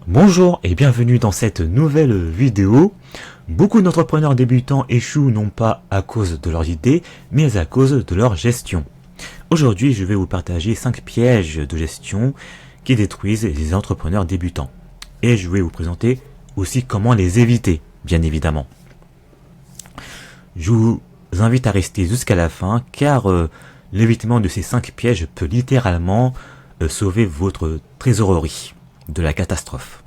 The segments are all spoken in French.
Bonjour et bienvenue dans cette nouvelle vidéo. Beaucoup d'entrepreneurs débutants échouent non pas à cause de leurs idées, mais à cause de leur gestion. Aujourd'hui, je vais vous partager 5 pièges de gestion qui détruisent les entrepreneurs débutants. Et je vais vous présenter aussi comment les éviter, bien évidemment. Je vous invite à rester jusqu'à la fin, car l'évitement de ces 5 pièges peut littéralement sauver votre trésorerie de la catastrophe.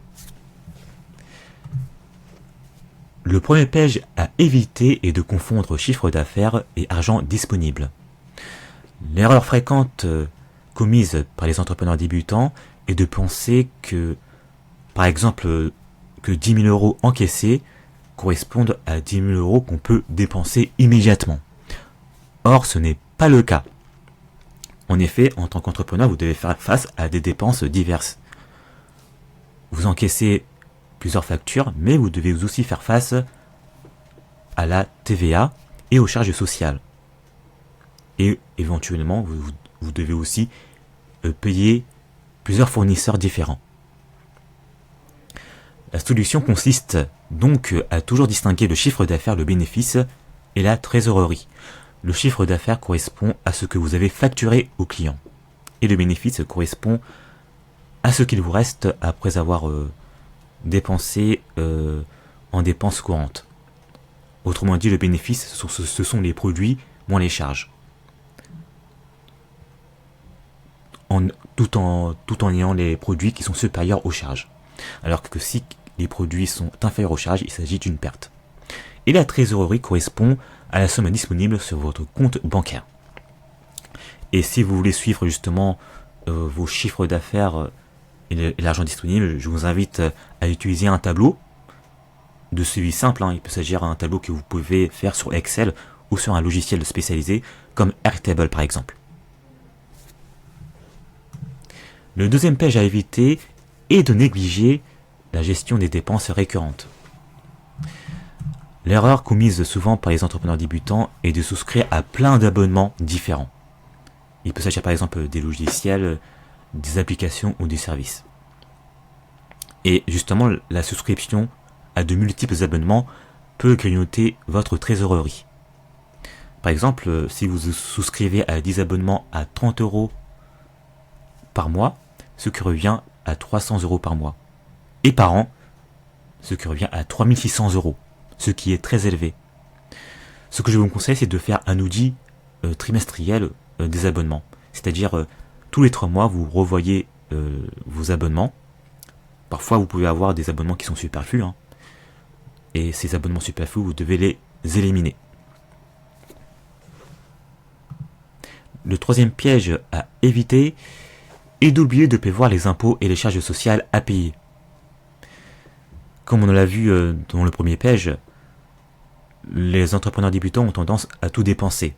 Le premier piège à éviter est de confondre chiffre d'affaires et argent disponible. L'erreur fréquente commise par les entrepreneurs débutants est de penser que, par exemple, que 10 000 euros encaissés correspondent à 10 000 euros qu'on peut dépenser immédiatement. Or, ce n'est pas le cas. En effet, en tant qu'entrepreneur, vous devez faire face à des dépenses diverses. Vous encaissez plusieurs factures, mais vous devez aussi faire face à la TVA et aux charges sociales. Et éventuellement, vous devez aussi payer plusieurs fournisseurs différents. La solution consiste donc à toujours distinguer le chiffre d'affaires, le bénéfice et la trésorerie. Le chiffre d'affaires correspond à ce que vous avez facturé au client. Et le bénéfice correspond à ce qu'il vous reste après avoir dépensé en dépenses courantes. Autrement dit, le bénéfice, ce sont les produits moins les charges. Tout en ayant les produits qui sont supérieurs aux charges. Alors que si les produits sont inférieurs aux charges, il s'agit d'une perte. Et la trésorerie correspond à la somme disponible sur votre compte bancaire. Et si vous voulez suivre justement vos chiffres d'affaires et l'argent disponible, je vous invite à utiliser un tableau de suivi simple. Il peut s'agir d'un tableau que vous pouvez faire sur Excel ou sur un logiciel spécialisé comme Airtable par exemple. Le deuxième piège à éviter est de négliger la gestion des dépenses récurrentes. L'erreur commise souvent par les entrepreneurs débutants est de souscrire à plein d'abonnements différents. Il peut s'agir par exemple des logiciels, des applications ou des services. Et justement, la souscription à de multiples abonnements peut grignoter votre trésorerie. Par exemple, si vous souscrivez à 10 abonnements à 30 euros par mois, ce qui revient à 300 euros par mois. Et par an, ce qui revient à 3600 euros, ce qui est très élevé. Ce que je vous conseille, c'est de faire un audit trimestriel des abonnements. C'est-à-dire, tous les 3 mois, vous revoyez vos abonnements. Parfois, vous pouvez avoir des abonnements qui sont superflus. Et ces abonnements superflus, vous devez les éliminer. Le troisième piège à éviter est d'oublier de prévoir les impôts et les charges sociales à payer. Comme on l'a vu dans le premier piège, les entrepreneurs débutants ont tendance à tout dépenser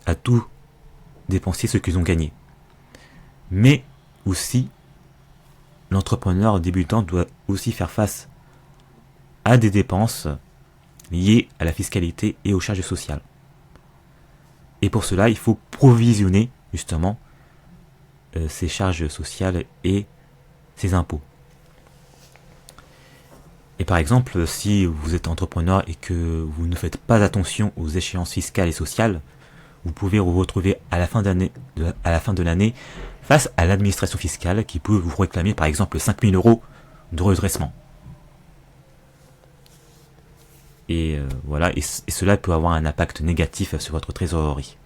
ce qu'ils ont gagné. Mais aussi, l'entrepreneur débutant doit aussi faire face à des dépenses liées à la fiscalité et aux charges sociales. Et pour cela, il faut provisionner justement ces charges sociales et ces impôts. Et par exemple, si vous êtes entrepreneur et que vous ne faites pas attention aux échéances fiscales et sociales, vous pouvez vous retrouver à la fin de l'année face à l'administration fiscale qui peut vous réclamer par exemple 5 000 euros de redressement. Et voilà, et cela peut avoir un impact négatif sur votre trésorerie.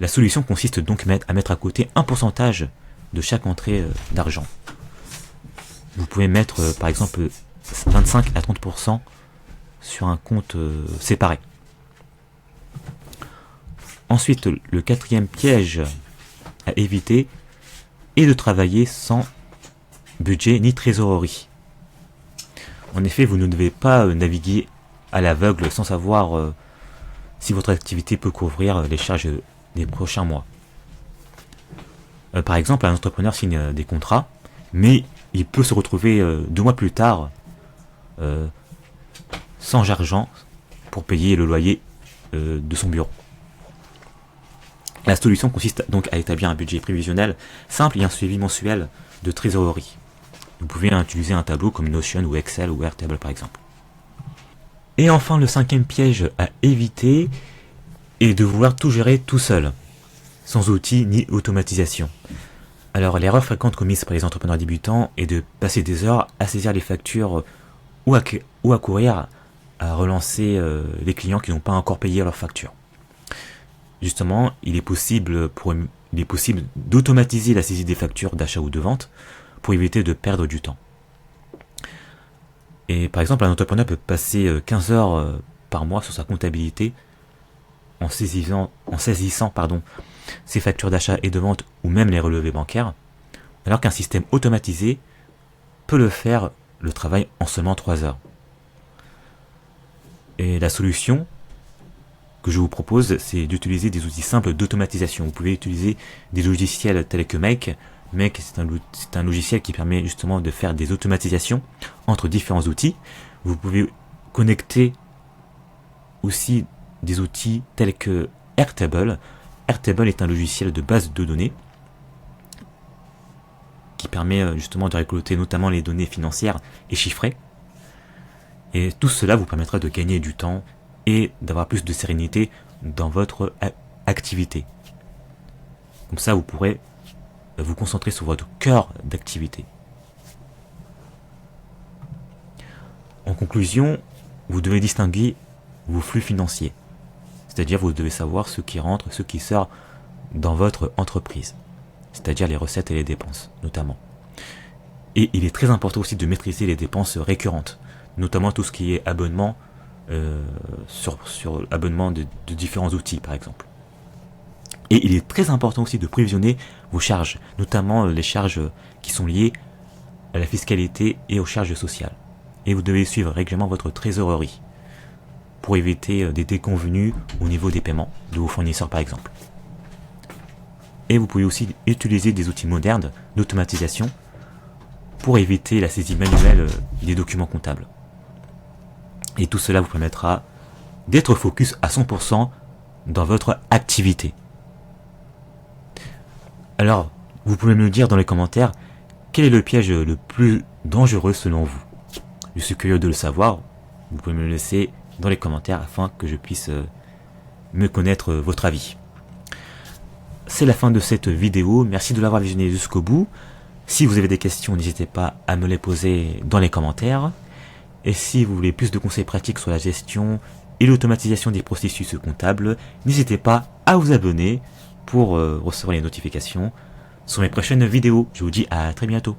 La solution consiste donc à mettre à côté un pourcentage de chaque entrée d'argent. Vous pouvez mettre par exemple 25 à 30% sur un compte séparé. Ensuite, le quatrième piège à éviter est de travailler sans budget ni trésorerie. En effet, vous ne devez pas naviguer à l'aveugle sans savoir si votre activité peut couvrir les charges des prochains mois. Par exemple, un entrepreneur signe des contrats, mais il peut se retrouver 2 mois plus tard sans argent pour payer le loyer de son bureau. La solution consiste donc à établir un budget prévisionnel simple et un suivi mensuel de trésorerie. Vous pouvez utiliser un tableau comme Notion ou Excel ou Airtable par exemple. Et enfin, le cinquième piège à éviter est de vouloir tout gérer tout seul, sans outils ni automatisation. Alors, l'erreur fréquente commise par les entrepreneurs débutants est de passer des heures à saisir les factures ou à courir à relancer les clients qui n'ont pas encore payé leurs factures. Justement, il est possible d'automatiser la saisie des factures d'achat ou de vente pour éviter de perdre du temps. Et par exemple, un entrepreneur peut passer 15 heures par mois sur sa comptabilité en saisissant ses factures d'achat et de vente ou même les relevés bancaires, alors qu'un système automatisé peut le faire le travail en seulement 3 heures. Et la solution que je vous propose, c'est d'utiliser des outils simples d'automatisation. Vous pouvez utiliser des logiciels tels que Make. Make, c'est un logiciel qui permet justement de faire des automatisations entre différents outils. Vous pouvez connecter aussi des outils tels que Airtable. Airtable est un logiciel de base de données qui permet justement de récolter notamment les données financières et chiffrées. Et tout cela vous permettra de gagner du temps et d'avoir plus de sérénité dans votre activité. Comme ça, vous pourrez vous concentrer sur votre cœur d'activité. En conclusion, vous devez distinguer vos flux financiers. C'est-à-dire, vous devez savoir ce qui rentre, ce qui sort dans votre entreprise. C'est-à-dire les recettes et les dépenses, notamment. Et il est très important aussi de maîtriser les dépenses récurrentes, notamment tout ce qui est abonnement, sur abonnement de différents outils, par exemple. Et il est très important aussi de prévisionner vos charges, notamment les charges qui sont liées à la fiscalité et aux charges sociales. Et vous devez suivre régulièrement votre trésorerie pour éviter des déconvenues au niveau des paiements de vos fournisseurs, par exemple. Et vous pouvez aussi utiliser des outils modernes d'automatisation pour éviter la saisie manuelle des documents comptables. Et tout cela vous permettra d'être focus à 100% dans votre activité. Alors, vous pouvez me le dire dans les commentaires, quel est le piège le plus dangereux selon vous? Je suis curieux de le savoir, vous pouvez me le laisser dans les commentaires afin que je puisse me connaître votre avis. C'est la fin de cette vidéo, merci de l'avoir visionné jusqu'au bout. Si vous avez des questions, n'hésitez pas à me les poser dans les commentaires. Et si vous voulez plus de conseils pratiques sur la gestion et l'automatisation des processus comptables, n'hésitez pas à vous abonner pour recevoir les notifications sur mes prochaines vidéos. Je vous dis à très bientôt.